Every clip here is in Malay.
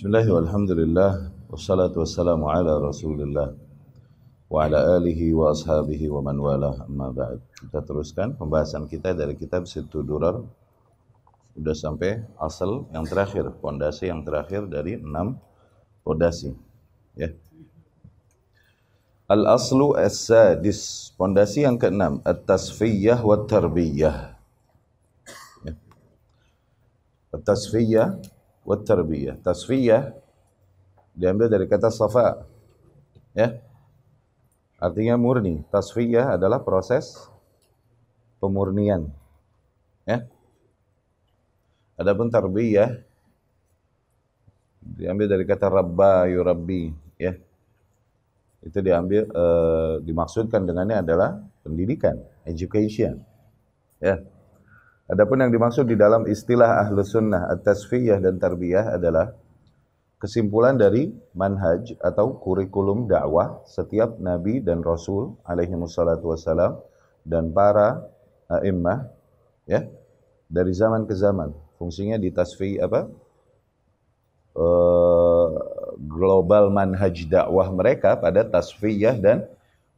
Bismillah walhamdulillah wassalatu wassalamu ala rasulillah wa ala alihi wa ashabihi wa man walah amma ba'd. Kita teruskan pembahasan kita dari kitab Sittud Durar. Sudah sampai asal yang terakhir, pondasi yang terakhir dari 6 pondasi, ya. Al-aslu as-sadis, pondasi yang ke-6, at-tasfiyah wa tarbiyah. Ya. At-tasfiyah wa tarbiyah. Tasfiyah diambil dari kata safa, ya. Artinya murni. Tasfiyah adalah proses pemurnian, ya. Adapun tarbiyah diambil dari kata rabba yurabbi, ya. Itu diambil dimaksudkan dengannya adalah pendidikan, education, ya. Adapun yang dimaksud di dalam istilah Ahlus Sunnah at-tasfiyah dan tarbiyah adalah kesimpulan dari manhaj atau kurikulum dakwah setiap nabi dan rasul alaihi wassalatu wassalam dan para a'immah, ya, dari zaman ke zaman. Fungsinya di tasfiyah global manhaj dakwah mereka pada tasfiyah dan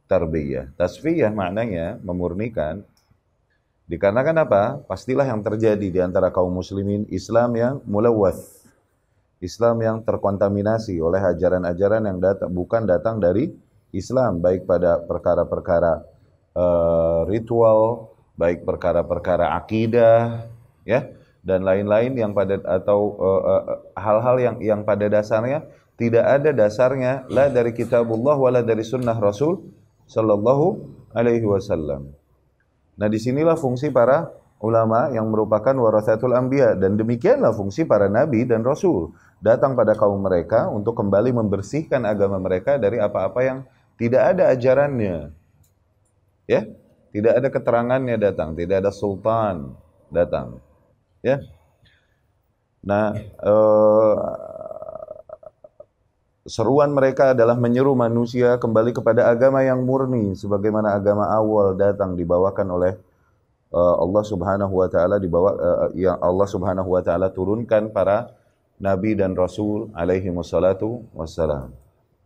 tarbiyah. Tasfiyah maknanya memurnikan. Dikarenakan apa? Pastilah yang terjadi di antara kaum muslimin Islam yang mulawwath, Islam yang terkontaminasi oleh ajaran-ajaran yang bukan datang dari Islam, baik pada perkara-perkara ritual, baik perkara-perkara akidah, ya, dan lain-lain yang pada atau hal-hal yang pada dasarnya tidak ada dasarnya la dari kitabullah wala dari sunnah Rasul sallallahu alaihi wasallam. Nah, disinilah fungsi para ulama yang merupakan warathatul anbiya, dan demikianlah fungsi para nabi dan rasul, datang pada kaum mereka untuk kembali membersihkan agama mereka dari apa-apa yang tidak ada ajarannya, ya, tidak ada keterangannya datang, tidak ada sultan datang, ya. Nah, seruan mereka adalah menyeru manusia kembali kepada agama yang murni, sebagaimana agama awal datang dibawakan oleh Allah Subhanahu wa taala, yang Allah Subhanahu wa taala turunkan para nabi dan rasul alaihi wassalatu wassalam.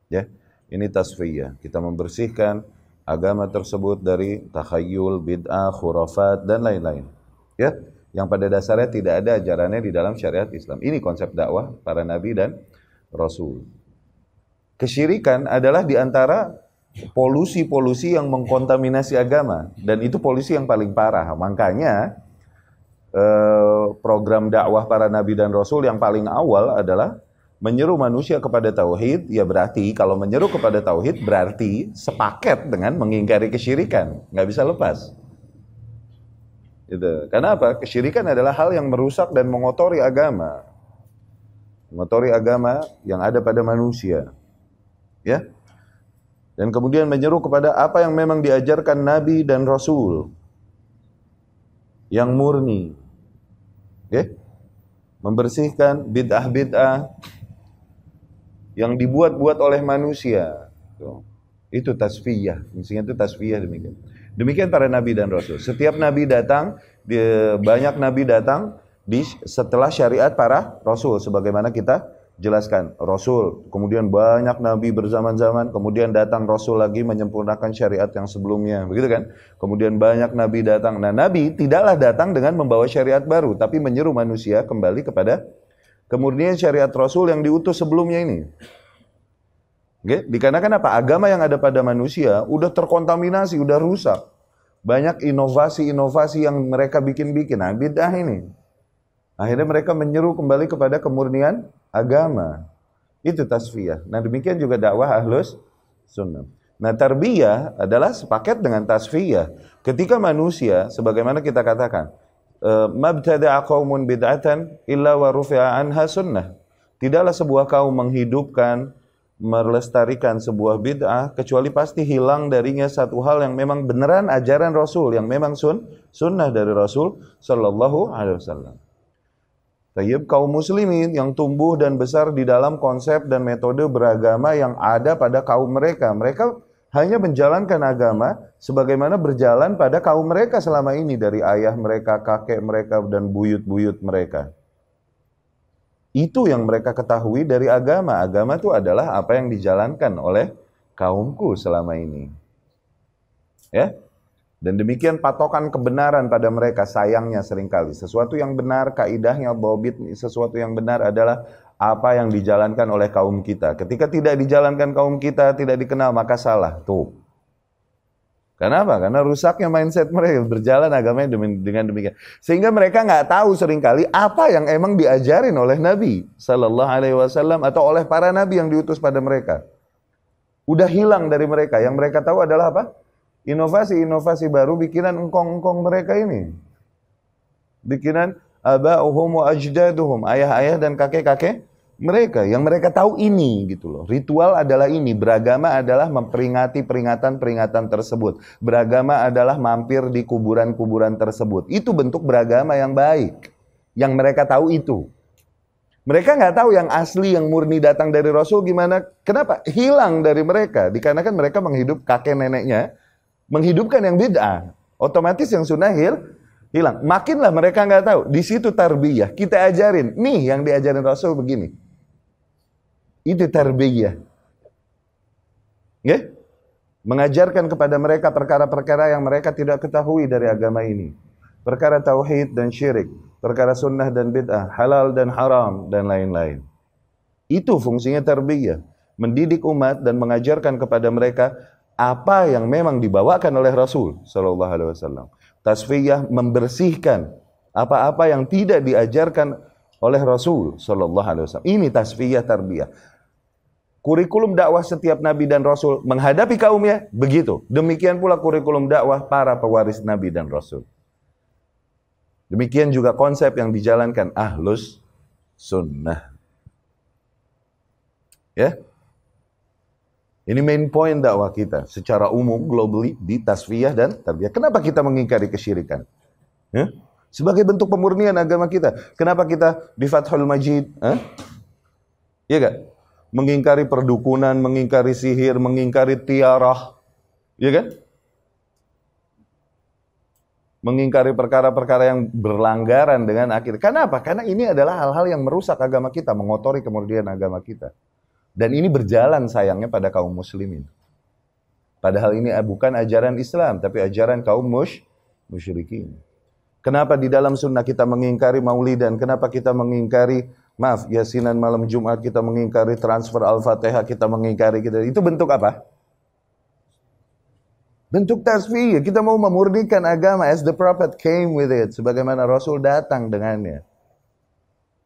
Ya, ini tasfiyah. Kita membersihkan agama tersebut dari takhayyul, bid'ah, khurafat dan lain-lain. Ya, yang pada dasarnya tidak ada ajarannya di dalam syariat Islam. Ini konsep dakwah para nabi dan rasul. Kesyirikan adalah di antara polusi-polusi yang mengkontaminasi agama, dan itu polusi yang paling parah. Makanya program dakwah para nabi dan rasul yang paling awal adalah menyeru manusia kepada tauhid. Ya, berarti kalau menyeru kepada tauhid berarti sepaket dengan mengingkari kesyirikan, nggak bisa lepas. Gitu. Karena apa? Kesyirikan adalah hal yang merusak dan mengotori agama yang ada pada manusia. Ya, dan kemudian menyeru kepada apa yang memang diajarkan Nabi dan Rasul yang murni, ya, membersihkan bid'ah-bid'ah yang dibuat-buat oleh manusia. Itu tasfiyah, fungsinya itu tasfiyah. Demikian para Nabi dan Rasul. Setiap Nabi datang, banyak Nabi datang setelah syariat para Rasul, sebagaimana kita jelaskan. Rasul, kemudian banyak nabi berzaman-zaman, kemudian datang rasul lagi menyempurnakan syariat yang sebelumnya, begitu kan? Kemudian banyak nabi datang. Nah, nabi tidaklah datang dengan membawa syariat baru, tapi menyeru manusia kembali kepada kemurnian syariat rasul yang diutus sebelumnya ini. Oke? Dikarenakan apa? Agama yang ada pada manusia udah terkontaminasi, udah rusak. Banyak inovasi-inovasi yang mereka bikin-bikin. Nah, bid'ah ini. Akhirnya mereka menyeru kembali kepada kemurnian agama. Itu tasfiyah. Nah, demikian juga dakwah Ahlus Sunnah. Nah, tarbiyah adalah sepaket dengan tasfiyah. Ketika manusia, sebagaimana kita katakan, mabtada'a qaumun bid'atan illa wa rufi'a anha sunnah. Tidaklah sebuah kaum menghidupkan, melestarikan sebuah bid'ah kecuali pasti hilang darinya satu hal yang memang beneran ajaran Rasul, yang memang sunnah dari Rasul sallallahu alaihi wasallam. Tayyib, kaum muslimin yang tumbuh dan besar di dalam konsep dan metode beragama yang ada pada kaum mereka. Mereka hanya menjalankan agama sebagaimana berjalan pada kaum mereka selama ini, dari ayah mereka, kakek mereka, dan buyut-buyut mereka. Itu yang mereka ketahui dari agama. Agama itu adalah apa yang dijalankan oleh kaumku selama ini. Ya. Dan demikian patokan kebenaran pada mereka, sayangnya seringkali. Sesuatu yang benar, kaidahnya, dhabit, sesuatu yang benar adalah apa yang dijalankan oleh kaum kita. Ketika tidak dijalankan kaum kita, tidak dikenal, maka salah. Tuh. Kenapa? Karena rusaknya mindset mereka, berjalan agamanya dengan demikian. Sehingga mereka nggak tahu seringkali apa yang emang diajarin oleh Nabi Sallallahu Alaihi Wasallam atau oleh para Nabi yang diutus pada mereka. Udah hilang dari mereka. Yang mereka tahu adalah apa? Inovasi-inovasi baru bikinan engkong-engkong mereka ini. Bikinan aba'uhum wa ajdaduhum, ayah-ayah dan kakek-kakek mereka, yang mereka tahu ini gitu loh. Ritual adalah ini, beragama adalah memperingati peringatan-peringatan tersebut. Beragama adalah mampir di kuburan-kuburan tersebut. Itu bentuk beragama yang baik. Yang mereka tahu itu. Mereka nggak tahu yang asli, yang murni datang dari Rasul gimana. Kenapa? Hilang dari mereka. Dikarenakan mereka menghidup kakek neneknya, menghidupkan yang bid'ah. Otomatis yang sunnah hilang. Makinlah mereka nggak tahu. Di situ tarbiyah. Kita ajarin. Nih yang diajarin Rasul begini. Itu tarbiyah. Ya? Mengajarkan kepada mereka perkara-perkara yang mereka tidak ketahui dari agama ini. Perkara tauhid dan syirik, perkara sunnah dan bid'ah, halal dan haram, dan lain-lain. Itu fungsinya tarbiyah. Mendidik umat dan mengajarkan kepada mereka apa yang memang dibawakan oleh Rasul Sallallahu Alaihi Wasallam. Tasfiyah, membersihkan apa-apa yang tidak diajarkan oleh Rasul Sallallahu Alaihi Wasallam. Ini tasfiyah tarbiyah. Kurikulum dakwah setiap Nabi dan Rasul menghadapi kaumnya begitu. Demikian pula kurikulum dakwah para pewaris Nabi dan Rasul. Demikian juga konsep yang dijalankan Ahlus Sunnah. Ya. Ini main point dakwah kita secara umum, globally, di tasfiyah dan tarbiyah. Kenapa kita mengingkari kesyirikan? Ya? Sebagai bentuk pemurnian agama kita. Kenapa kita di Fathul Majid? Iya gak? Mengingkari perdukunan, mengingkari sihir, mengingkari tiarah. Iya kan? Mengingkari perkara-perkara yang berlanggaran dengan akhir. Kenapa? Karena ini adalah hal-hal yang merusak agama kita, mengotori kemudian agama kita. Dan ini berjalan sayangnya pada kaum muslimin. Padahal ini bukan ajaran Islam, tapi ajaran kaum musyrikin. Kenapa di dalam sunnah kita mengingkari maulidan? Kenapa kita mengingkari, yasinan malam Jumat, kita mengingkari transfer Al-Fatihah, kita mengingkari kita. Itu bentuk apa? Bentuk tasfiyah. Kita mau memurnikan agama as the prophet came with it. Sebagaimana Rasul datang dengannya.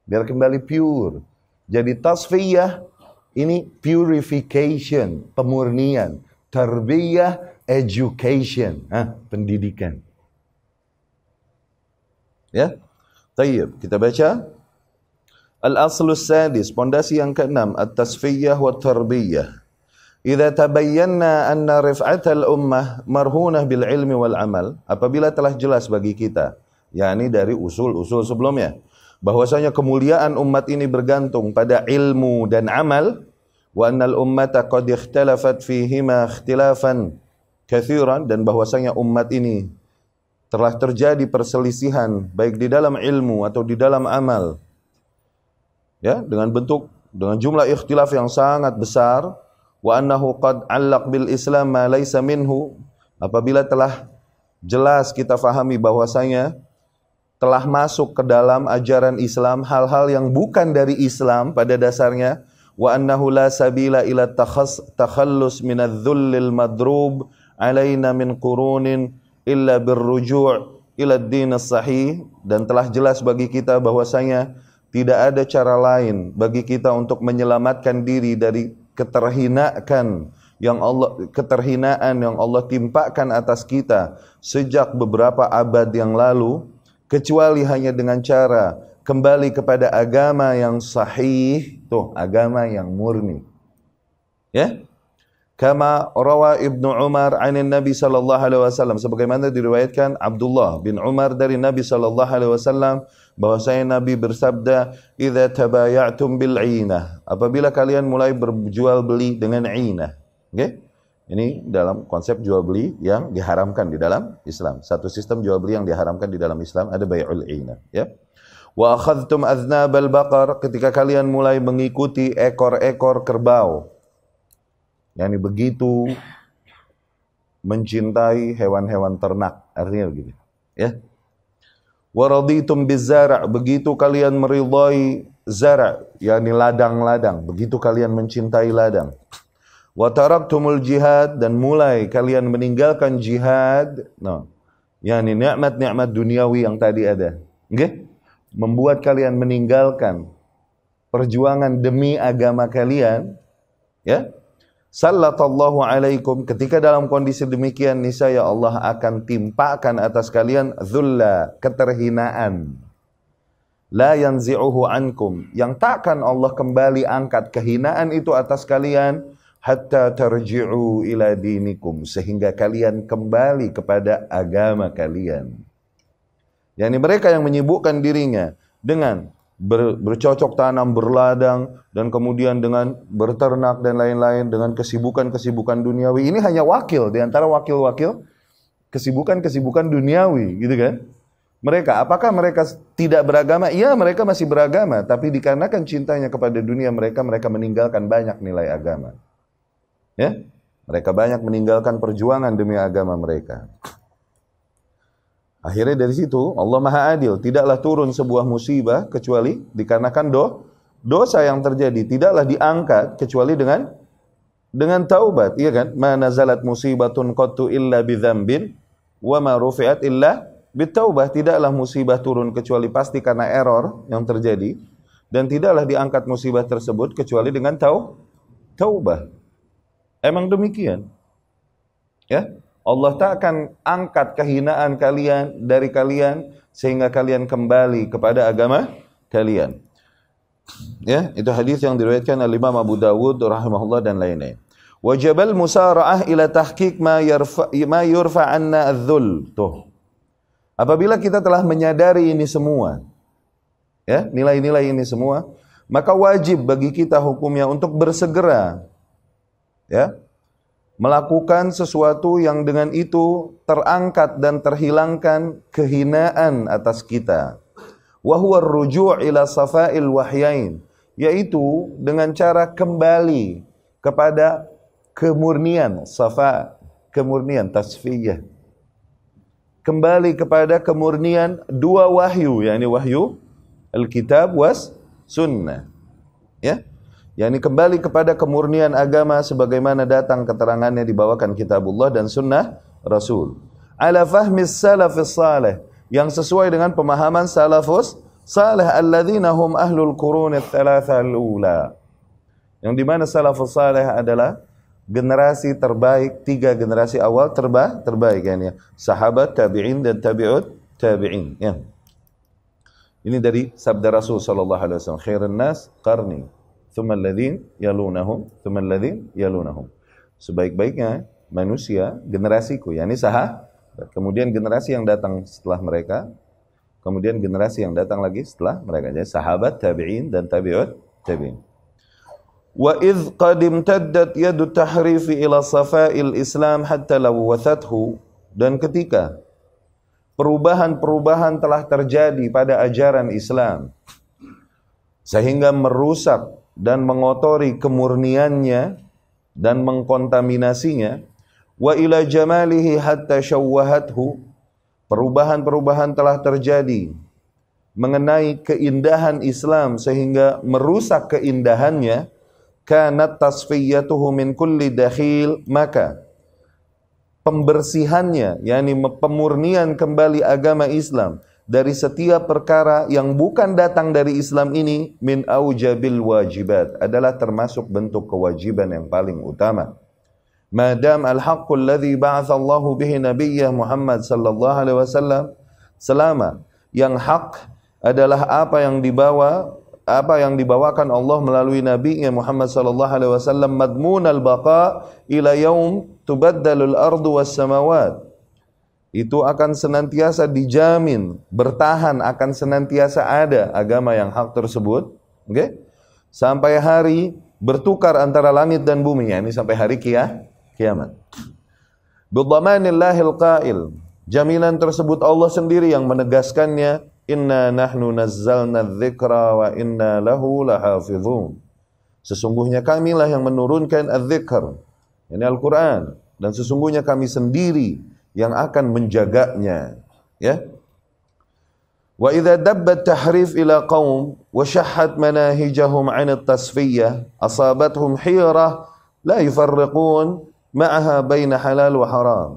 Biar kembali pure. Jadi tasfiyah ini purification, pemurnian. Tarbiyah, education, pendidikan. Ya, tayyib. Kita baca Al-Aslus Sadis, pondasi yang keenam, At-Tasfiyah wa Tarbiyah. Idza tabayyana anna rif'atal ummah marhunah bil ilmi wal amal. Apabila telah jelas bagi kita, yakni dari usul-usul sebelumnya, bahwasanya kemuliaan umat ini bergantung pada ilmu dan amal, wa annal ummata qad ikhtalafat fihima ikhtilafan katsiran, dan bahwasanya umat ini telah terjadi perselisihan baik di dalam ilmu atau di dalam amal. Ya, dengan jumlah ikhtilaf yang sangat besar. Wa annahu qad 'allaq bil Islam ma laysa minhu. Apabila telah jelas kita fahami bahwasanya telah masuk ke dalam ajaran Islam hal-hal yang bukan dari Islam pada dasarnya, wa annahu la sabila ila takhallus min adh-dhullil madrub alaina min qurunin illa birruju' ila ad-din as-sahih, dan telah jelas bagi kita bahwasanya tidak ada cara lain bagi kita untuk menyelamatkan diri dari keterhinaan yang Allah timpakan atas kita sejak beberapa abad yang lalu, kecuali hanya dengan cara kembali kepada agama yang sahih, agama yang murni. Ya? Kama rawa Ibnu Umar 'anin Nabi sallallahu alaihi wasallam, sebagaimana diriwayatkan Abdullah bin Umar dari Nabi sallallahu alaihi wasallam bahwasanya Nabi bersabda, "Idza tabaya'tum bil 'inah." Apabila kalian mulai berjual beli dengan 'inah. Oke? Ini dalam konsep jual beli yang diharamkan di dalam Islam. Satu sistem jual beli yang diharamkan di dalam Islam ada bai'ul 'inah, ya. Wa akhadhtum adznabal baqar, ketika kalian mulai mengikuti ekor-ekor kerbau. Yani begitu mencintai hewan-hewan ternak, artinya begitu, ya. Wa raditum bizara', begitu kalian meridai zara', yani ladang-ladang, begitu kalian mencintai ladang. Wa taraktumul jihad, dan mulai kalian meninggalkan jihad. Nah, yani nikmat-nikmat duniawi yang tadi ada. Okay? Membuat kalian meninggalkan perjuangan demi agama kalian, ya. Sallallahu alaikum, ketika dalam kondisi demikian niscaya Allah akan timpakan atas kalian dhulla, keterhinaan. La yanzi'uhu ankum, yang takkan Allah kembali angkat kehinaan itu atas kalian hatta tarji'u ila dinikum, sehingga kalian kembali kepada agama kalian. Yani mereka yang menyibukkan dirinya dengan bercocok tanam, berladang, dan kemudian dengan berternak dan lain-lain, dengan kesibukan-kesibukan duniawi. Ini hanya wakil, di antara wakil-wakil kesibukan-kesibukan duniawi, gitu kan. Mereka, apakah mereka tidak beragama? Iya, mereka masih beragama, tapi dikarenakan cintanya kepada dunia mereka meninggalkan banyak nilai agama. Ya, mereka banyak meninggalkan perjuangan demi agama mereka. Akhirnya dari situ Allah Maha Adil, tidaklah turun sebuah musibah kecuali dikarenakan dosa yang terjadi, tidaklah diangkat kecuali dengan taubat, iya kan? Ma nazalat musibatun qattu illa bidzambin wa ma rufi'at illa bitaubah, tidaklah musibah turun kecuali pasti karena error yang terjadi, dan tidaklah diangkat musibah tersebut kecuali dengan taubah. Emang demikian. Ya? Allah tak akan angkat kehinaan kalian dari kalian sehingga kalian kembali kepada agama kalian. Ya, itu hadis yang diriwayatkan oleh Imam Abu Dawud rahimahullah dan lain-lain. Wajibal musara'ah ila tahqiq ma yurfa 'anna adz-dzul. Tuh. Apabila kita telah menyadari ini semua, ya, nilai-nilai ini semua, maka wajib bagi kita hukumnya untuk bersegera, ya, melakukan sesuatu yang dengan itu terangkat dan terhilangkan kehinaan atas kita. Wa huwa ar-ruju' ila safa'il wahyain, yaitu dengan cara kembali kepada kemurnian, safa, kemurnian, tasfiyah. Kembali kepada kemurnian dua wahyu, yakni wahyu Alkitab was sunnah. Ya. yakni kembali kepada kemurnian agama sebagaimana datang keterangannya dibawakan kitabullah dan sunnah Rasul. Ala fahmis salafis salih, yang sesuai dengan pemahaman salafus salih alladzina hum ahlul qurun ats-tsalatsa al-ula. Yang di mana salafus salih adalah generasi terbaik, 3 generasi awal terbaik ya. Sahabat, tabi'in dan tabi'ut tabi'in ya. Ini dari sabda Rasul sallallahu alaihi wasallam, khairun nas qarni, thumma alladhin yalunahum, thumma alladhin yalunahum. Sebaik-baiknya manusia generasiku, yakni sahabat, kemudian generasi yang datang setelah mereka, kemudian generasi yang datang lagi setelah mereka. Jadi sahabat, tabi'in dan tabi'ut tabi'in. Wa idh qad imtaddat yadu tahrifi ila safa'il Islam hatta law wathathu, dan ketika perubahan-perubahan telah terjadi pada ajaran Islam sehingga merusak dan mengotori kemurniannya dan mengkontaminasinya, wa ila jamalihi hatta syawwahathu, perubahan-perubahan telah terjadi mengenai keindahan Islam sehingga merusak keindahannya, kanat tasfiyatuhu min kulli dakhil, maka pembersihannya, yakni pemurnian kembali agama Islam dari setiap perkara yang bukan datang dari Islam ini, min aujabil wajibat, adalah termasuk bentuk kewajiban yang paling utama. Madam al-haqqul ladzi ba'atha Allahu bihi nabiyyah Muhammad sallallahu alaihi wasallam, selama yang hak adalah apa yang dibawakan Allah melalui Nabi Muhammad sallallahu alaihi wasallam, madmun al-baqa ila yaum tubaddalul ardu was samawat, itu akan senantiasa dijamin, bertahan, akan senantiasa ada agama yang hak tersebut, okay? Sampai hari bertukar antara langit dan bumi, ini sampai hari kiamat. Bidhamanillahil qail, jaminan tersebut Allah sendiri yang menegaskannya, Inna nahnu nazzalna dzikra wa inna lahu lahafizun. Sesungguhnya kamilah yang menurunkan adz-dzikr, ini Al-Quran, dan sesungguhnya kami sendiri yang akan menjaganya. Ya. Wa idza dabbat tahrif ila qaum wa shahhat manahijahum 'an at-tasfiyah asabathum hirah la yufarriqun ma'aha baina halal wa haram.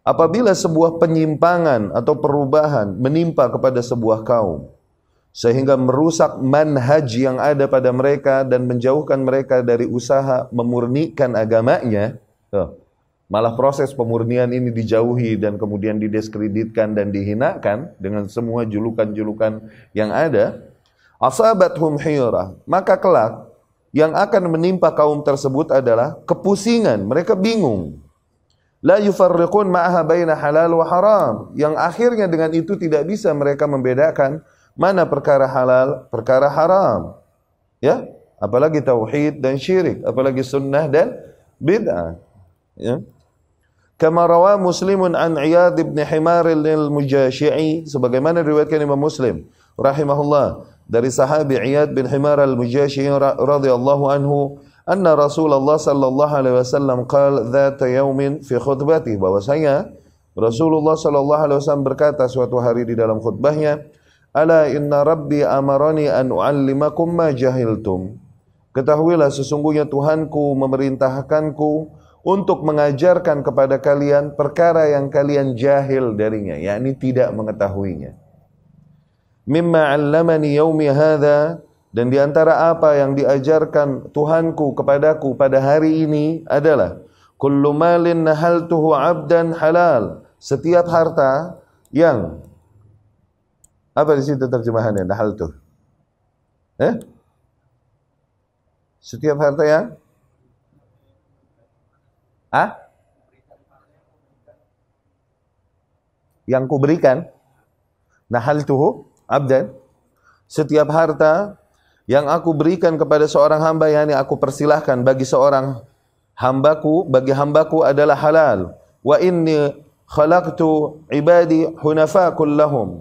Apabila sebuah penyimpangan atau perubahan menimpa kepada sebuah kaum sehingga merusak manhaj yang ada pada mereka dan menjauhkan mereka dari usaha memurnikan agamanya, malah proses pemurnian ini dijauhi dan kemudian didiskreditkan dan dihinakan dengan semua julukan-julukan yang ada, asabathum hirah, maka kelak yang akan menimpa kaum tersebut adalah kepusingan, mereka bingung. La yufarriqun ma'aha baina halal wa haram, yang akhirnya dengan itu tidak bisa mereka membedakan mana perkara halal, perkara haram. Ya, apalagi tauhid dan syirik, apalagi sunnah dan bid'ah. Ya. Kama rawa Muslimun an Iyad bin Himar al-Mujashi'i, sebagaimana riwayatkan Imam Muslim rahimahullah dari sahabi Iyad bin Himar al-Mujashi'i radhiyallahu anhu, anna Rasulullah sallallahu alaihi wasallam qala dzata yaumin fi khutbatihi, bahwasanya Rasulullah sallallahu alaihi wasallam berkata suatu hari di dalam khutbahnya, ala inna rabbi amarani an u'allimakum ma jahiltum. Ketahuilah sesungguhnya Tuhanku memerintahkanku untuk mengajarkan kepada kalian perkara yang kalian jahil darinya, yakni tidak mengetahuinya. Mimma 'allamani yaumi hadza, dan di antara apa yang diajarkan Tuhanku kepadaku pada hari ini adalah kullu malin nahaltuhu 'abdan halal, setiap harta yang apa di situ terjemahannya nahaltuh? Setiap harta yang kuberikan, nahaltuhu abdan, setiap harta yang aku berikan kepada seorang hamba, yakni aku persilahkan bagi seorang hambaku, bagi hambaku adalah halal. Wa inni khalaqtu ibadi hunafa kullahum,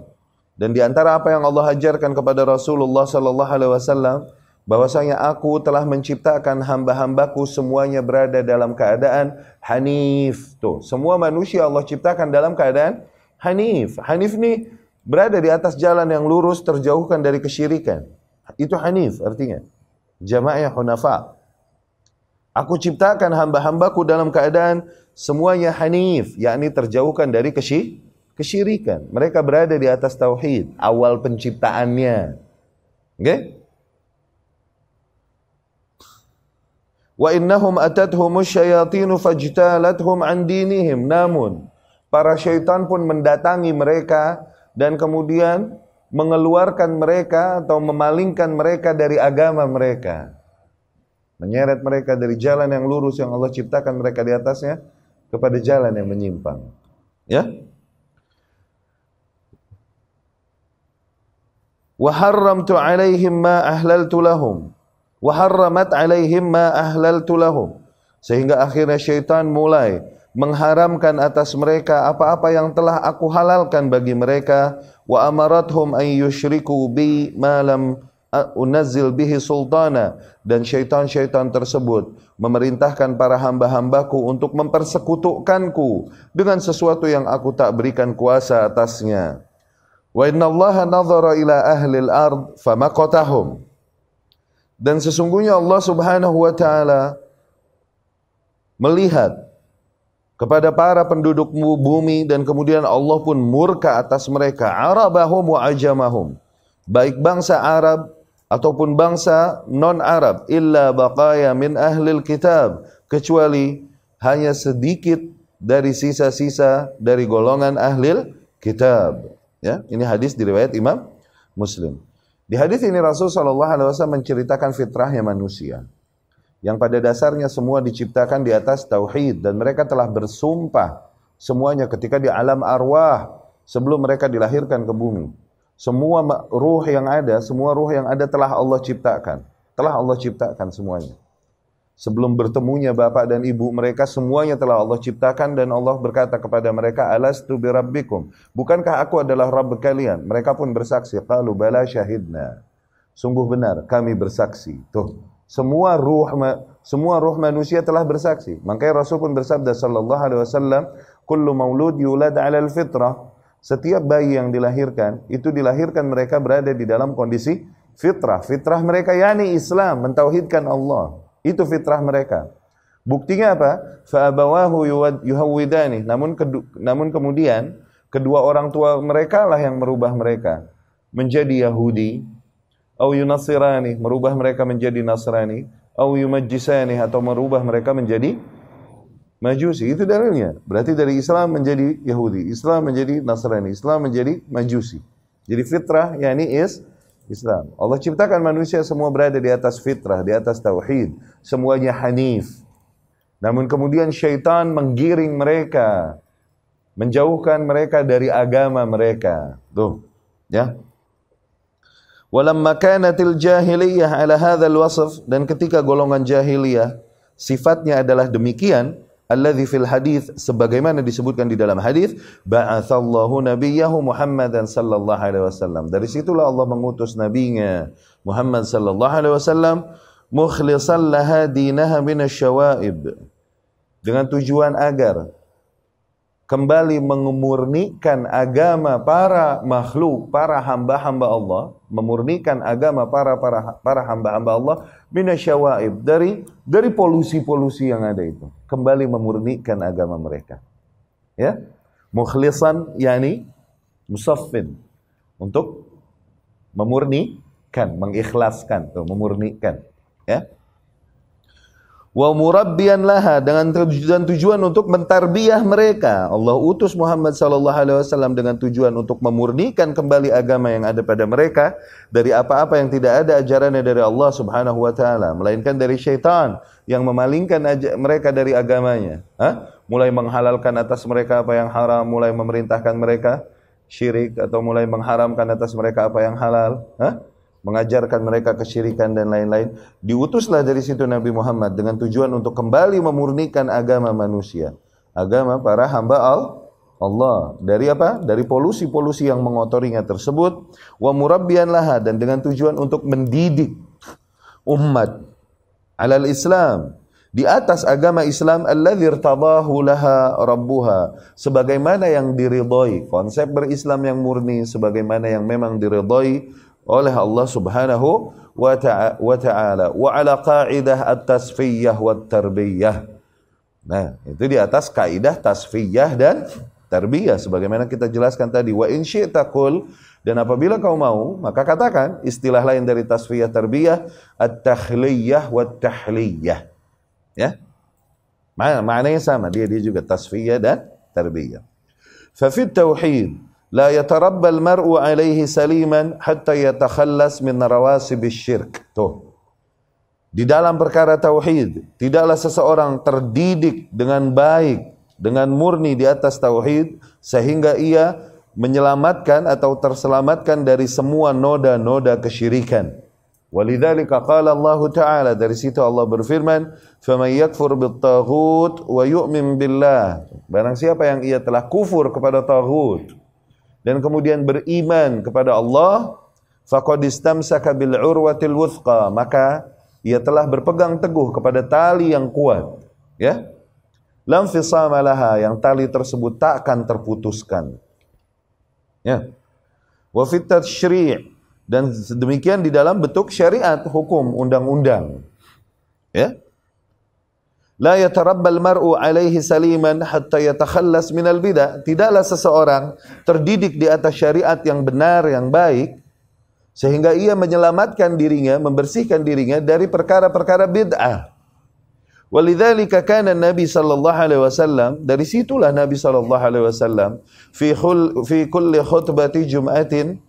dan di antara apa yang Allah ajarkan kepada Rasulullah sallallahu alaihi wasallam, bahwasanya aku telah menciptakan hamba-hambaku semuanya berada dalam keadaan hanif. Tuh, semua manusia Allah ciptakan dalam keadaan hanif. Hanif ini berada di atas jalan yang lurus, terjauhkan dari kesyirikan. Itu hanif artinya. Jamaah hunafa. Aku ciptakan hamba-hambaku dalam keadaan semuanya hanif, yakni terjauhkan dari kesyirikan. Mereka berada di atas tauhid, awal penciptaannya. Oke? Wa innahum atathum syayatinu fajtalathum an dinihim. Namun para syaitan pun mendatangi mereka dan kemudian mengeluarkan mereka atau memalingkan mereka dari agama mereka, menyeret mereka dari jalan yang lurus yang Allah ciptakan mereka di atasnya kepada jalan yang menyimpang. Ya? Wa harramtu alaihim ma ahlaltu lahum wa harramat alaihim ma ahlaltu lahum, sehingga akhirnya syaitan mulai mengharamkan atas mereka apa-apa yang telah aku halalkan bagi mereka. Wa amarathum an yusyriku bi ma lam unazzil bihi sultana, dan syaitan-syaitan tersebut memerintahkan para hamba-hambaku untuk mempersekutukanku dengan sesuatu yang aku tak berikan kuasa atasnya. Wa innallaha nadhara ila ahli al-ard famaqatahum, dan sesungguhnya Allah Subhanahu wa taala melihat kepada para penduduk bumi dan kemudian Allah pun murka atas mereka, Arabahum wa ajamahum, baik bangsa Arab ataupun bangsa non-Arab, illa baqaya min ahlil kitab, kecuali hanya sedikit dari sisa-sisa dari golongan ahlil kitab. Ya, ini hadis diriwayat Imam Muslim. Di hadis ini Rasul sallallahu alaihi wasallam menceritakan fitrahnya manusia, yang pada dasarnya semua diciptakan di atas tauhid, dan mereka telah bersumpah semuanya ketika di alam arwah sebelum mereka dilahirkan ke bumi. Semua ruh yang ada telah Allah ciptakan. Telah Allah ciptakan semuanya. Sebelum bertemunya bapak dan ibu mereka semuanya telah Allah ciptakan dan Allah berkata kepada mereka, alastu birabbikum, bukankah aku adalah Rabb kalian? Mereka pun bersaksi, qalu bala syahidna, sungguh benar kami bersaksi. Tuh, semua ruh manusia telah bersaksi. Makanya Rasul pun bersabda sallallahu alaihi wasallam, kullu maulud yulad 'alal fitrah. Setiap bayi yang dilahirkan itu dilahirkan mereka berada di dalam kondisi fitrah. Fitrah mereka yakni Islam, mentauhidkan Allah. Itu fitrah mereka. Buktinya apa? Fa'abawahu yuhawwidani. Namun kemudian kedua orang tua mereka lah yang merubah mereka menjadi Yahudi, au yunasirani, merubah mereka menjadi Nasrani, au yumajjisani, atau merubah mereka menjadi Majusi. Itu dalilnya. Berarti dari Islam menjadi Yahudi, Islam menjadi Nasrani, Islam menjadi Majusi. Jadi fitrah yakni Islam. Allah ciptakan manusia semua berada di atas fitrah, di atas tauhid, semuanya hanif. Namun kemudian syaitan menggiring mereka, menjauhkan mereka dari agama mereka. Tuh, ya. Walamma kanatil jahiliyah ala hadzal wasf, dan ketika golongan jahiliyah sifatnya adalah demikian, alladzi fil hadits, sebagaimana disebutkan di dalam hadis, ba'atsallahu nabiyahu Muhammadan sallallahu alaihi wasallam. Dari situlah Allah mengutus nabinya Muhammad sallallahu alaihi wasallam, mukhlishan laha dinaha minasyawaib, dengan tujuan agar kembali memurnikan agama para makhluk, para hamba-hamba Allah, memurnikan agama para hamba-hamba Allah minasyawaib, dari polusi-polusi yang ada itu, kembali memurnikan agama mereka. Ya, mukhlisan yani musaffin, untuk memurnikan, mengikhlaskan, memurnikan, ya. Wa murabbiyan laha, dengan tujuan untuk mentarbiyah mereka. Allah utus Muhammad sallallahu alaihi wasallam dengan tujuan untuk memurnikan kembali agama yang ada pada mereka dari apa-apa yang tidak ada ajarannya dari Allah Subhanahu wa taala, melainkan dari syaitan yang memalingkan mereka dari agamanya. Mulai menghalalkan atas mereka apa yang haram, mulai memerintahkan mereka syirik, atau mulai mengharamkan atas mereka apa yang halal, mengajarkan mereka kesyirikan dan lain-lain. Diutuslah dari situ Nabi Muhammad dengan tujuan untuk kembali memurnikan agama manusia, agama para hamba Allah, dari apa? Dari polusi-polusi yang mengotorinya tersebut. Wa murabbiyan laha, dan dengan tujuan untuk mendidik umat alal Islam, di atas agama Islam, alladzi irtadahu laha rabbuha, sebagaimana yang diridhai, konsep berislam yang murni sebagaimana yang memang diridhai oleh Allah Subhanahu wa ta'ala, wa ala qa'idah at-tasfiyah wa tarbiyah. Nah, itu di atas kaidah tasfiyah dan tarbiyah sebagaimana kita jelaskan tadi. Wa in syi'ta qul, dan apabila kau mau maka katakan. Istilah lain dari tasfiyah tarbiyah, at-takhliyah wa tahliyah. Ya, maknanya sama, dia juga tasfiyah dan tarbiyah. Fa fi tauhid la yatarabba al-mar'u alaihi saliman hatta yatakhallas min rawasib syirk. Tuh, di dalam perkara tauhid tidaklah seseorang terdidik dengan baik, dengan murni di atas tauhid, sehingga ia menyelamatkan atau terselamatkan dari semua noda-noda kesyirikan. Walidzalika qala Allah Ta'ala, dari situ Allah berfirman, faman yakfur bit-taghut wa yu'min billah, barang siapa yang ia telah kufur kepada taghut dan kemudian beriman kepada Allah, faqad istamsaka bil urwatil wuthqa, maka ia telah berpegang teguh kepada tali yang kuat, ya, lam fisama laha, yang tali tersebut tak akan terputuskan, ya. Wa fit tasyri', dan demikian di dalam bentuk syariat, hukum, undang-undang, ya. La yatarabbal mar'u alaihi saliman hatta yatakhallas minal bidah, tidaklah seseorang terdidik di atas syariat yang benar, yang baik, sehingga ia menyelamatkan dirinya, membersihkan dirinya dari perkara-perkara bid'ah. Walidzalika kana Nabi sallallahu alaihi wasallam, dari situlah Nabi sallallahu alaihi wasallam fi kulli khutbati jum'atin,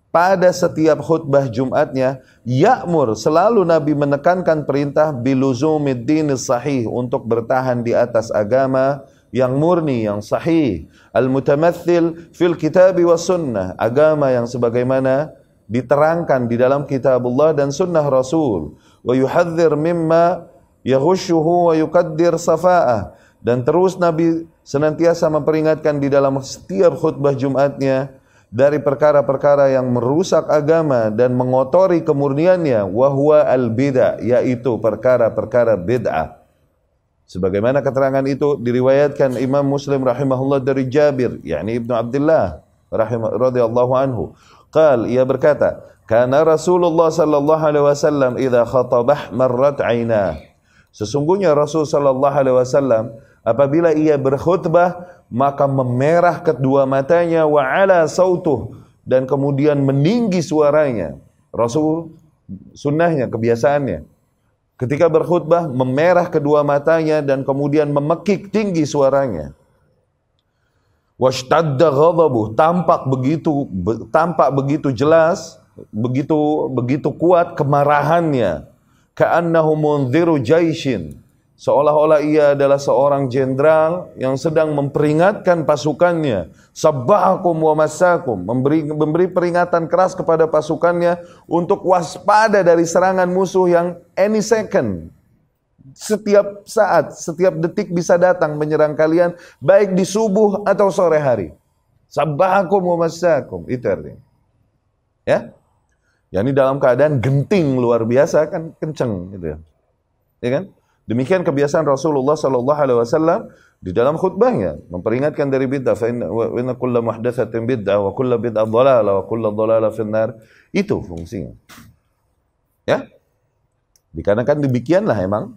pada setiap khutbah Jumatnya, ya'mur, selalu Nabi menekankan perintah biluzumid dinis sahih, untuk bertahan di atas agama yang murni, yang sahih, al-mutamathil fil kitabi was sunnah, agama yang sebagaimana diterangkan di dalam kitabullah dan sunnah Rasul, wa yuhadzir mimma yaghushuhu wa yuqaddir safa'ah. Dan terus Nabi senantiasa memperingatkan di dalam setiap khutbah Jumatnya dari perkara-perkara yang merusak agama dan mengotori kemurniannya, wa huwa al-bid'ah, yaitu perkara-perkara bid'ah. Sebagaimana keterangan itu diriwayatkan Imam Muslim rahimahullah dari Jabir, yakni Ibnu Abdullah radhiyallahu anhu. Ia berkata, kana Rasulullah sallallahu alaihi wasallam idza khatabah marrat 'ainah. Sesungguhnya Rasul sallallahu alaihi wasallam apabila ia berkhutbah maka memerah kedua matanya, wa ala sautuh, dan kemudian meninggi suaranya. Rasul sunnahnya, kebiasaannya, ketika berkhutbah memerah kedua matanya dan kemudian memekik tinggi suaranya. Washtadda ghadabuh, tampak begitu jelas, begitu kuat kemarahannya. Ka'annahu munziru jaishin, seolah-olah ia adalah seorang jenderal yang sedang memperingatkan pasukannya. Sabbahakum wa masakum, memberi peringatan keras kepada pasukannya untuk waspada dari serangan musuh yang any second, setiap saat, setiap detik bisa datang menyerang kalian, baik di subuh atau sore hari. Sabbahakum wa masakum, itu artinya. Ya, yakni dalam keadaan genting luar biasa, kan kenceng gitu ya. Ya kan? Demikian kebiasaan Rasulullah sallallahu alaihi wasallam di dalam khutbahnya, memperingatkan dari bid'ah. Fa inna kulla muhdatsatin bid'ah wa kulla bid'ah dhalalah wa kulla dhalalah finnar. Itu fungsinya. Ya? Dikarenakan demikianlah emang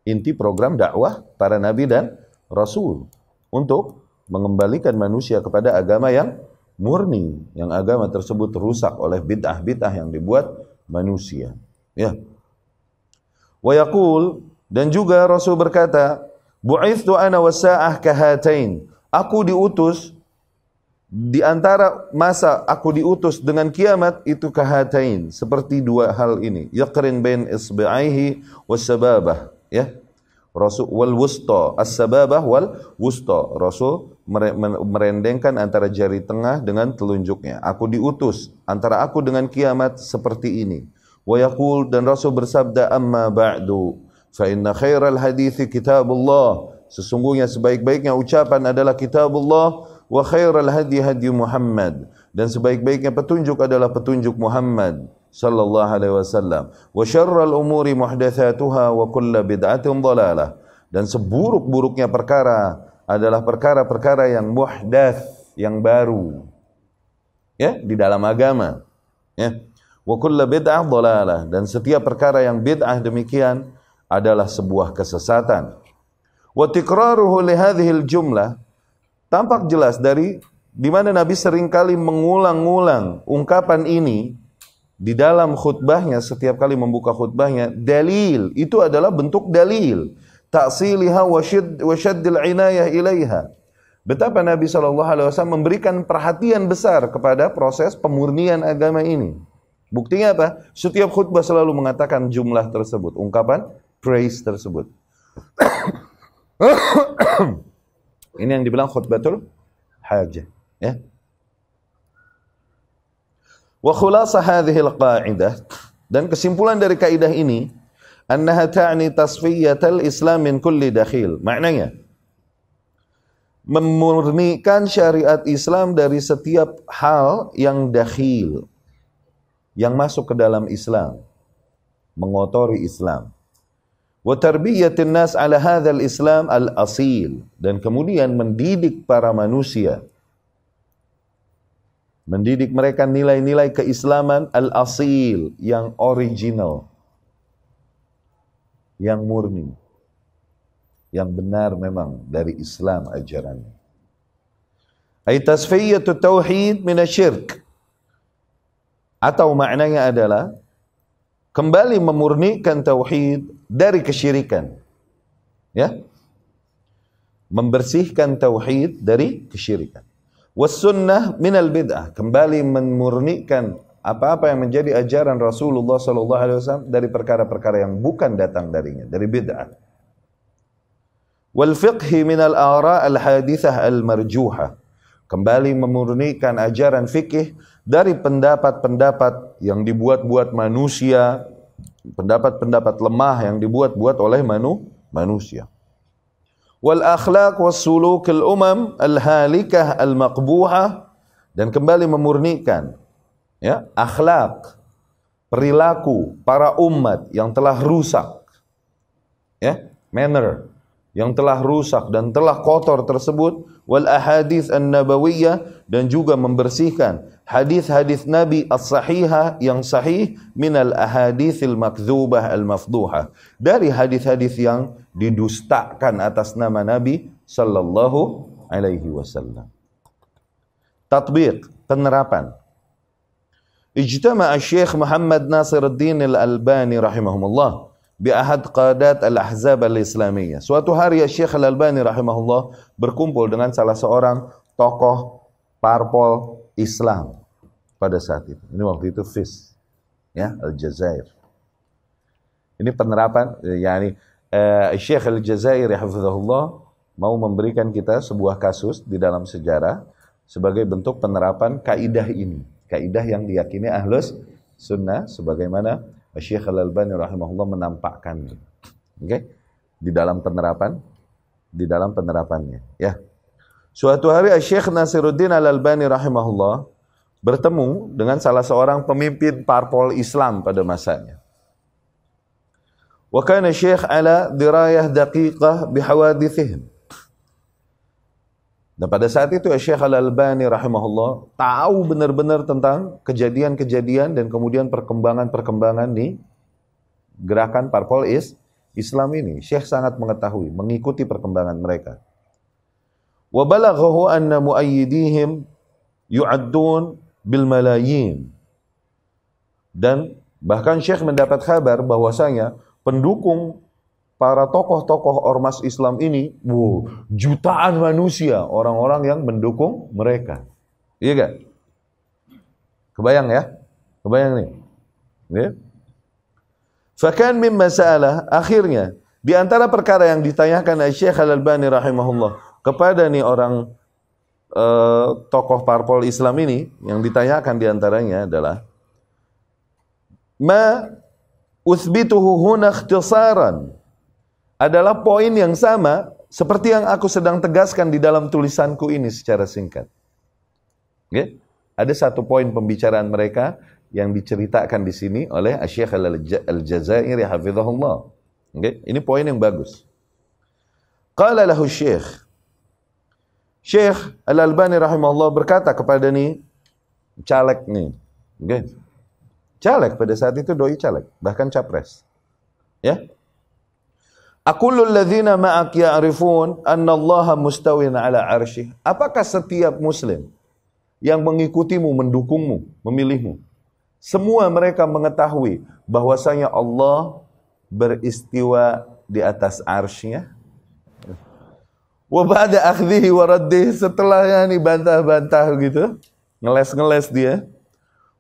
inti program dakwah para nabi dan rasul, untuk mengembalikan manusia kepada agama yang murni, yang agama tersebut rusak oleh bid'ah-bid'ah yang dibuat manusia. Ya. Wa yaqul, dan juga Rasul berkata, bu'ithtu ana wasa'ah kahatain. Aku diutus di antara masa aku diutus dengan kiamat itu kahatain, seperti dua hal ini. Yaqrin bain isbi'aihi was-sababah, ya. Rasul wal wusta, as-sababah wal wusta. Rasul merendengkan antara jari tengah dengan telunjuknya. Aku diutus antara aku dengan kiamat seperti ini. Wa yaqul, dan Rasul bersabda, amma ba'du fa inna khairal hadithi kitabullah. Sesungguhnya sebaik-baiknya ucapan adalah kitabullah, wa khairal hadi hadi Muhammad, dan sebaik-baiknya petunjuk adalah petunjuk Muhammad sallallahu alaihi wasallam. Wa syarral umuri muhdatsatuha wa kullu bid'atin dhalalah, dan seburuk-buruknya perkara adalah perkara-perkara yang muhdats, yang baru, ya, di dalam agama, ya. Wa kullu bid'ah dhalalah, dan setiap perkara yang bid'ah demikian adalah sebuah kesesatan. Wa tikraruhu li hadhil jumlah, tampak jelas dari di mana Nabi seringkali mengulang-ulang ungkapan ini di dalam khutbahnya. Setiap kali membuka khutbahnya, dalil, itu adalah bentuk dalil, ta'siliha wa syaddil inayah ilaiha. Betapa Nabi SAW memberikan perhatian besar kepada proses pemurnian agama ini. Buktinya apa? Setiap khutbah selalu mengatakan jumlah tersebut, ungkapan praise tersebut. Ini yang dibilang khutbatul hajah, ya. Wa khulasa hadhil qa'idah, dan kesimpulan dari kaidah ini, annaha ta'ni tasfiyatal islam min kulli dakhil. Maknanya memurnikan syariat Islam dari setiap hal yang dakhil, yang masuk ke dalam Islam, mengotori Islam. Wa tarbiyatin nas ala hadzal Islam al-asil, dan kemudian mendidik para manusia, mendidik mereka nilai-nilai keislaman al-asil, yang original, yang murni, yang benar memang dari Islam ajarannya. Ay tasfiyatu tauhid minasyirk, atau maknanya adalah kembali memurnikan tauhid dari kesyirikan, ya, membersihkan tauhid dari kesyirikan. Was sunnah minal bid'ah, kembali memurnikan apa-apa yang menjadi ajaran Rasulullah SAW dari perkara-perkara yang bukan datang darinya, dari bid'ah. Wal fiqhi minal ara al hadithah al marjuhah, kembali memurnikan ajaran fikih dari pendapat-pendapat yang dibuat-buat manusia pendapat-pendapat lemah yang dibuat-buat oleh manusia. Wal akhlaq was suluk al umam al halikah al maqbuhah, dan kembali memurnikan ya akhlak, perilaku para umat yang telah rusak, ya, manner yang telah rusak dan telah kotor tersebut, wal ahadits an-nabawiyah, dan juga membersihkan hadis-hadis Nabi as-sahihah yang sahih, minal ahaditsil makdzubah al-mafduhah, dari hadis-hadis yang didustakan atas nama Nabi sallallahu alaihi wasallam. Tatbiq, penerapan. Ijtama'a Syekh Muhammad Nasiruddin Al-Albani rahimahumullah bi ahad qadat al-ahzab al-islamiyah. Suatu hari Syekh Al-Albani rahimahullah berkumpul dengan salah seorang tokoh parpol Islam pada saat itu. Ini waktu itu FIS, ya, Aljazair. Ini penerapan, yakni Syekh Aljazair hafizahullah mau memberikan kita sebuah kasus di dalam sejarah sebagai bentuk penerapan kaidah ini, kaidah yang diyakini ahlus sunnah sebagaimana Syekh Al-Albani rahimahullah menampakkannya. Oke? Di dalam penerapannya, ya. Suatu hari Syekh Nasiruddin Al-Albani rahimahullah bertemu dengan salah seorang pemimpin parpol Islam pada masanya. Wa kana Syekh ala dirayah daqiqah bihawadithihim. Dan pada saat itu Syekh Al-Albani rahimahullah tahu benar-benar tentang kejadian-kejadian dan kemudian perkembangan-perkembangan di gerakan parpol Islam ini. Syekh sangat mengetahui, mengikuti perkembangan mereka. Wa balaghahu anna muayyidihim yu'addun bil malayin. Dan bahkan Syekh mendapat kabar bahwasanya pendukung para tokoh-tokoh ormas Islam ini, jutaan manusia, orang-orang yang mendukung mereka. Iya gak? Kebayang ya? Kebayang nih? Ya? Fakan min masalah, akhirnya di antara perkara yang ditanyakan Syekh Al-Albani rahimahullah kepada nih orang tokoh parpol Islam ini, yang ditanyakan diantaranya adalah ma uthbituhu huna ikhtisaran, adalah poin yang sama seperti yang aku sedang tegaskan di dalam tulisanku ini secara singkat. Okay? Ada satu poin pembicaraan mereka yang diceritakan di sini oleh Syekh Al-Jazairi hafizahullah. Okay? Ini poin yang bagus. Qala lahu Syekh Al-Albani rahimahullah berkata kepada nih caleg nih. Okay? Caleg pada saat itu doi caleg, bahkan capres. Ya? Aqulul ladzina ma'ak ya'rifun anna Allah mustawin ala arsyih. Apakah setiap muslim yang mengikutimu, mendukungmu, memilihmu, semua mereka mengetahui bahwasanya Allah beristiwa di atas arsy-Nya? Wa ba'da akhdhihi wa raddihi, setelahnya nih bantah-bantah gitu, ngeles-ngeles dia.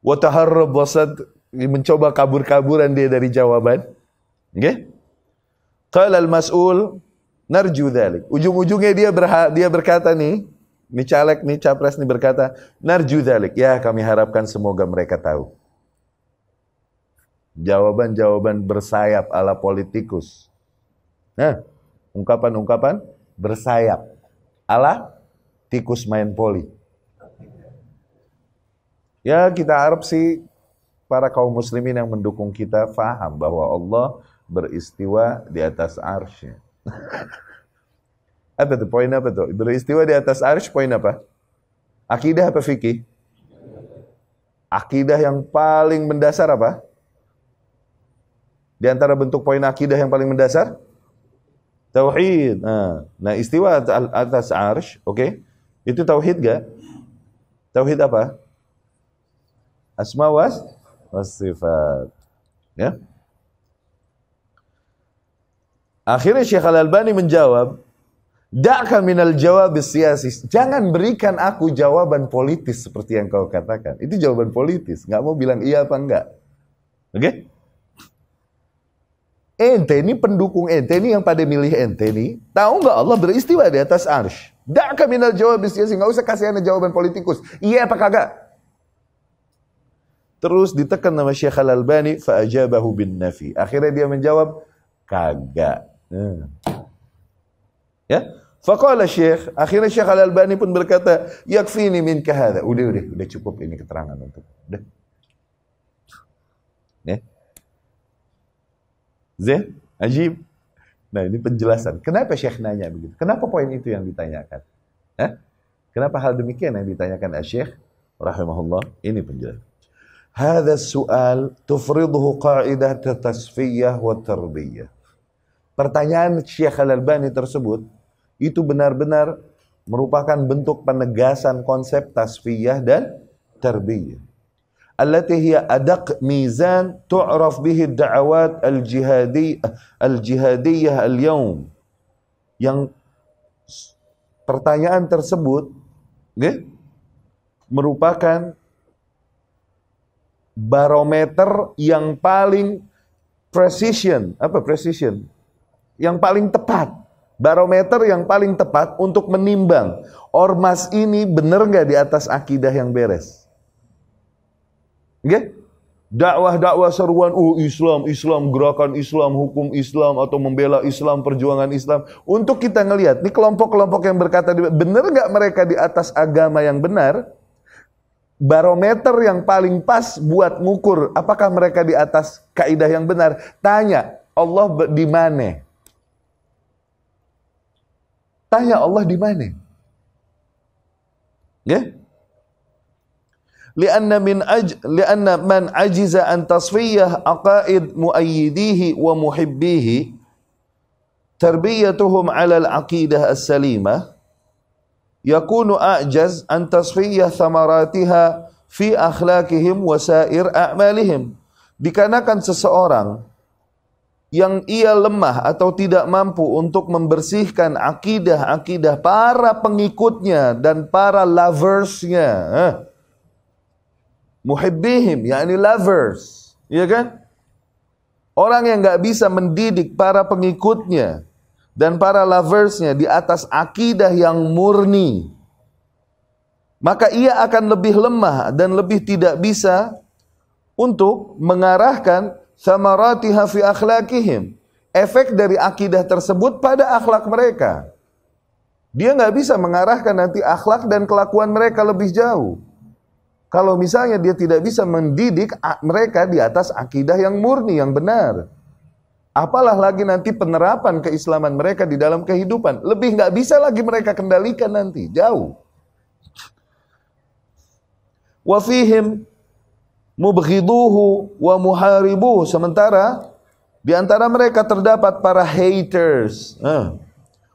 Wa taharrab wasad, mencoba kabur-kaburan dia dari jawaban. Oke? Qala al-mas'ul narju dzalik. Ujung-ujungnya dia berkata nih caleg nih capres nih berkata, narju dzalik. Ya, kami harapkan semoga mereka tahu. Jawaban-jawaban bersayap ala politikus. Nah, ungkapan-ungkapan bersayap ala tikus main poli. Ya, kita harap sih para kaum muslimin yang mendukung kita faham bahwa Allah beristiwa di atas arsy. Apa tuh? Poin apa tuh? Beristiwa di atas arsy, poin apa? Akidah apa fikih? Akidah yang paling mendasar apa? Di antara bentuk poin akidah yang paling mendasar? Tauhid. Nah, istiwa atas arsy, oke? Itu tauhid gak? Tauhid apa? Asma was sifat. Ya? Akhirnya Syekh Al-Albani menjawab, da'ka minal jawab siyasi. Jangan berikan aku jawaban politis seperti yang kau katakan. Itu jawaban politis, nggak mau bilang iya apa enggak. Oke? Ente ini pendukung ente ini yang pada milih ente ini, tahu nggak Allah beristiwa di atas arsy? Da'ka minal jawab siyasi, nggak usah kasih anda jawaban politikus. Iya apa kagak? Terus ditekan sama Syekh Al-Albani, fa'ajabahu bin nafi. Akhirnya dia menjawab, kagak. Ya, faqala Syekh, akhirnya Syekh Al-Albani pun berkata, yakfini minka hadha. Udah cukup ini keterangan untuk. Udah. Ya. Zeh, ajib. Nah, ini penjelasan. Kenapa Syekh nanya begitu? Kenapa poin itu yang ditanyakan? Kenapa hal demikian yang ditanyakan Syekh rahimahullah? Ini penjelasan. Hadha su'al tufriduhu qa'idah tasfiyah wa tarbiyah. Pertanyaan Syekh Al-Albani tersebut itu benar-benar merupakan bentuk penegasan konsep tasfiyah dan tarbiyah. Allati hiya adaq mizan tu'raf bihi ad-da'awat al-jihadiyah al-yawm. Yang pertanyaan tersebut merupakan barometer yang paling precision. Apa precision? Yang paling tepat. Barometer yang paling tepat untuk menimbang ormas ini benar nggak di atas akidah yang beres. Oke? Dakwah-dakwah seruan Islam, gerakan Islam, hukum Islam, atau membela Islam, perjuangan Islam. Untuk kita ngelihat, ini kelompok-kelompok yang berkata, benar nggak mereka di atas agama yang benar? Barometer yang paling pas buat ngukur apakah mereka di atas kaidah yang benar. Tanya, Allah di mana? Tanya Allah di mana? Ya? Lianna man ajiza an tasfiyah aqaid muayyidihi wa muhibbihi tarbiyatuhum 'ala al-aqidah as-salimah yakunu a'jaz an tasfiyah thamaratiha fi akhlaqihim wa sa'ir a'malihim. Dikarenakan seseorang yang ia lemah atau tidak mampu untuk membersihkan akidah-akidah para pengikutnya dan para loversnya. Muhibbihim, yakni lovers. Iya kan? Orang yang gak bisa mendidik para pengikutnya dan para loversnya di atas akidah yang murni, maka ia akan lebih lemah dan lebih tidak bisa untuk mengarahkan samaratiha fi akhlaqihim, efek dari akidah tersebut pada akhlak mereka. Dia nggak bisa mengarahkan nanti akhlak dan kelakuan mereka lebih jauh kalau misalnya dia tidak bisa mendidik mereka di atas akidah yang murni, yang benar. Apalah lagi nanti penerapan keislaman mereka di dalam kehidupan, lebih nggak bisa lagi mereka kendalikan nanti, jauh. Wa fihim mubghiduhu wa muharibuhu. Sementara di antara mereka terdapat para haters,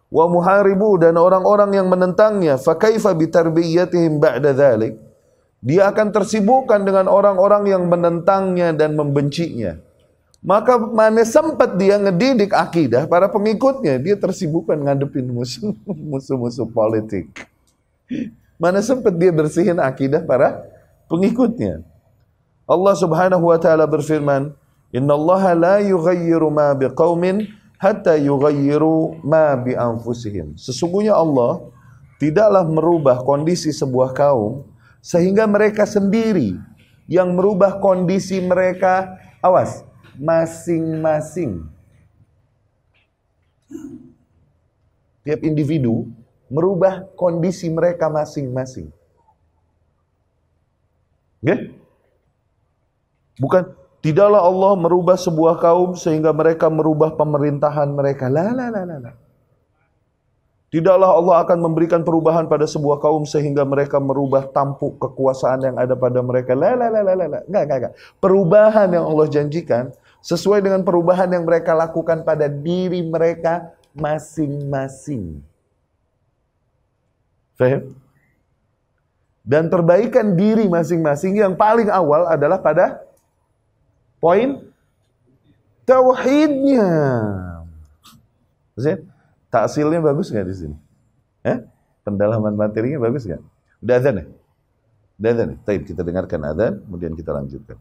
wa muharibu, dan orang-orang yang menentangnya. Fa kaifa bitarbiyatihim ba'da dzalik? Dia akan tersibukkan dengan orang-orang yang menentangnya dan membencinya. Maka mana sempat dia ngedidik akidah para pengikutnya, dia tersibukkan ngadepin musuh-musuh politik. Mana sempat dia bersihin akidah para pengikutnya. Allah Subhanahu wa taala berfirman, "Innallaha la yughayyiru ma biqaumin hatta yughayyiru ma bi anfusihim." Sesungguhnya Allah tidaklah merubah kondisi sebuah kaum sehingga mereka sendiri yang merubah kondisi mereka, awas, masing-masing. Tiap individu merubah kondisi mereka masing-masing. Okay? Bukan, tidaklah Allah merubah sebuah kaum sehingga mereka merubah pemerintahan mereka. La. Tidaklah Allah akan memberikan perubahan pada sebuah kaum sehingga mereka merubah tampuk kekuasaan yang ada pada mereka. La. Enggak. Perubahan yang Allah janjikan sesuai dengan perubahan yang mereka lakukan pada diri mereka masing-masing. Faham? Dan perbaikan diri masing-masing yang paling awal adalah pada poin tauhidnya. Taksilnya bagus nggak di sini? Pendalaman materinya bagus nggak? Udah azan ya? Udah azan ya? Baik, kita dengarkan azan, kemudian kita lanjutkan.